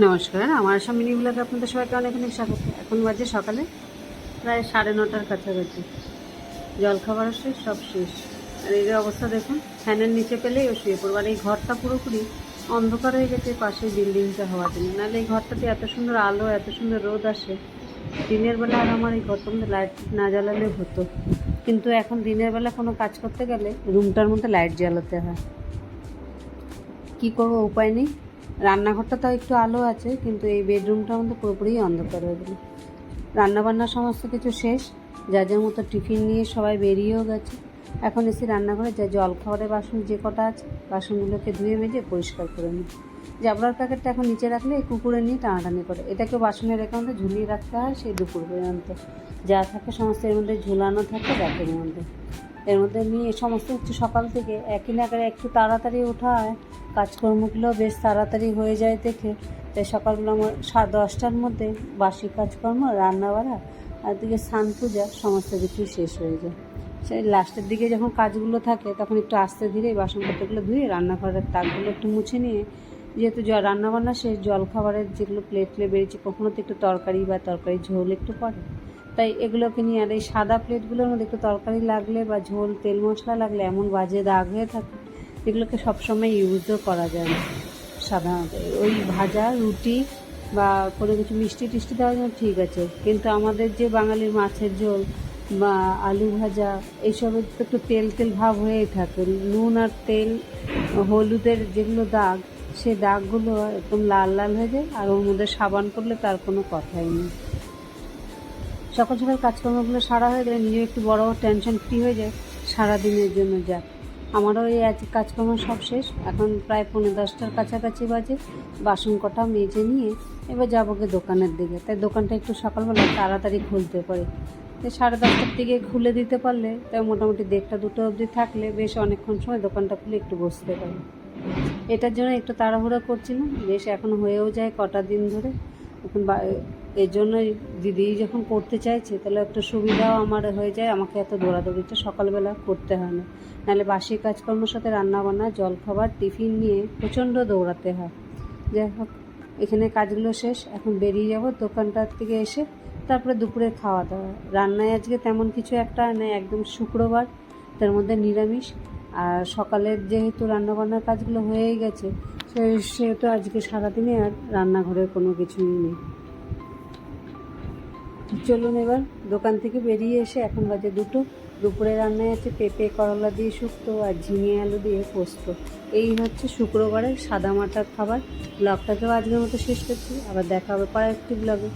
নমস্কার, আমার আশা মিনি ব্লগে আপনাদের সবাইকে অনেক অনেক স্বাগত। এখন বাজে সকালে প্রায় 9:30 কাছাকাছি। জলখাবার শেষ, সব শেষ। আর এই যে অবস্থা দেখুন, ফ্যানের নিচে পেলেই ও শুয়ে পড়বো। আর এই ঘরটা পুরোপুরি অন্ধকার হয়ে গেছে পাশের বিল্ডিংটা হওয়ার জন্য। নাহলে এই ঘরটাতে এত সুন্দর আলো, এত সুন্দর রোদ আসে। দিনের বেলা আর আমার এই ঘরটার মধ্যে লাইট না জ্বালালে হতো, কিন্তু এখন দিনের বেলা কোনো কাজ করতে গেলে রুমটার মধ্যে লাইট জ্বালাতে হয়। কী করবো, উপায় নেই। রান্নাঘরটা তো একটু আলো আছে, কিন্তু এই বেডরুমটার মধ্যে পুরোপুরি অন্ধকার হয়ে গেল। রান্নাবান্না সমস্ত কিছু শেষ, যার যার মতো টিফিন নিয়ে সবাই বেরিয়েও গেছে। এখন এসে রান্নাঘরে যা জলখাবারের বাসন যে কটা আছে, বাসনগুলোকে ধুয়ে মেজে পরিষ্কার করে নিই। জাবড়ার প্যাকেটটা এখন নিচে রাখলে এই কুকুরে নিয়ে টানাটানি করে, এটাকে বাসনের রেখে মধ্যে ঝুলিয়ে রাখতে হয় সেই দুপুর পর্যন্ত। যা থাকে সমস্ত এর মধ্যে ঝুলানো থাকে ব্যাগের মধ্যে। এর মধ্যে নিয়ে সমস্ত হচ্ছে সকাল থেকে একই নাগারে একটু তাড়াতাড়ি ওঠা হয়, কাজকর্মগুলো বেশ তাড়াতাড়ি হয়ে যায় দেখে। তাই সকালবেলা আমার 10:30টার মধ্যে বাসি কাজকর্ম, রান্নাবাড়া আর দিকে স্নান পূজা সমস্ত কিছুই শেষ হয়ে যায়। সেই লাস্টের দিকে যখন কাজগুলো থাকে তখন একটু আস্তে ধীরে বাসনপত্রগুলো ধুয়ে রান্নাঘরের তাকগুলো একটু মুছে নিয়ে, যেহেতু রান্নাবান্না শেষ, জলখাবারের যেগুলো প্লেট বেরিয়েছে, কখনো তো একটু তরকারি বা তরকারি ঝোল একটু পড়ে, তাই এগুলোকে নিয়ে। আর এই সাদা প্লেটগুলোর মধ্যে একটু তরকারি লাগলে বা ঝোল তেল মশলা লাগলে এমন বাজে দাগ হয়ে থাকে, এগুলোকে সবসময় ইউজও করা যায় না। সাধারণত ওই ভাজা রুটি বা কোনো কিছু মিষ্টি টিষ্টি দেওয়ার জন্য ঠিক আছে, কিন্তু আমাদের যে বাঙালির মাছের ঝোল বা আলু ভাজা এইসবের তো একটু তেল তেল ভাব হয়েই থাকে। নুন আর তেল হলুদের যেগুলো দাগ, সে দাগগুলো একদম লাল লাল হয়ে যায়, আর ওর মধ্যে সাবান করলে তার কোনো কথাই নেই। সকাল সকাল কাজকর্মগুলো সারা হয়ে গেলে নিজেও একটু বড় টেনশন ফ্রি হয়ে যায় সারাদিনের জন্য। যাক, আমারও এই আজ কাজকর্ম সব শেষ। এখন প্রায় 9:45টার কাছাকাছি বাজে। বাসন কটা মেজে নিয়ে এবার যাবো গিয়ে দোকানের দিকে। তাই দোকানটা একটু সকালবেলা তাড়াতাড়ি খুলতে পারি, তাই 10:30টার দিকে খুলে দিতে পারলে, তাই মোটামুটি 1:30-2টো অবধি থাকলে বেশ অনেকক্ষণ সময় দোকানটা খুলে একটু বসতে পারি। এটার জন্য একটু তাড়াহুড়ো করছিলাম, বেশ এখন হয়েও যায় কটা দিন ধরে। এখন এর জন্য দিদি যখন করতে চাইছে তাহলে একটু সুবিধাও আমার হয়ে যায়, আমাকে এত দৌড়াদৌড়িটা সকালবেলা করতে হয় না। নাহলে বাসি কাজকর্মের সাথে রান্নাবান্না, জলখাবার, টিফিন নিয়ে প্রচণ্ড দৌড়াতে হয়। যাই হোক, এখানে কাজগুলো শেষ, এখন বেরিয়ে যাব দোকানটার থেকে এসে। তারপরে দুপুরে খাওয়া দাওয়া। রান্নায় আজকে তেমন কিছু একটা নেই, একদম শুক্রবার, তার মধ্যে নিরামিষ। আর সকালের যেহেতু রান্নাবান্নার কাজগুলো হয়েই গেছে, সেহেতু আজকে সারাদিনে আর রান্নাঘরের কোনো কিছুই নেই। চলুন এবার দোকান থেকে বেরিয়ে এসে, এখন বাজে 2টো। দুপুরে রান্নায় আছে পেঁপে করলা দিয়ে শুক্তো আর ঝিঙে আলু দিয়ে পোস্ত। এই হচ্ছে শুক্রবারের সাদামাটা খাবার। ব্লগটাকেও আজকের মতো শেষ করছি, আবার দেখা হবে পরের একটি ব্লগে।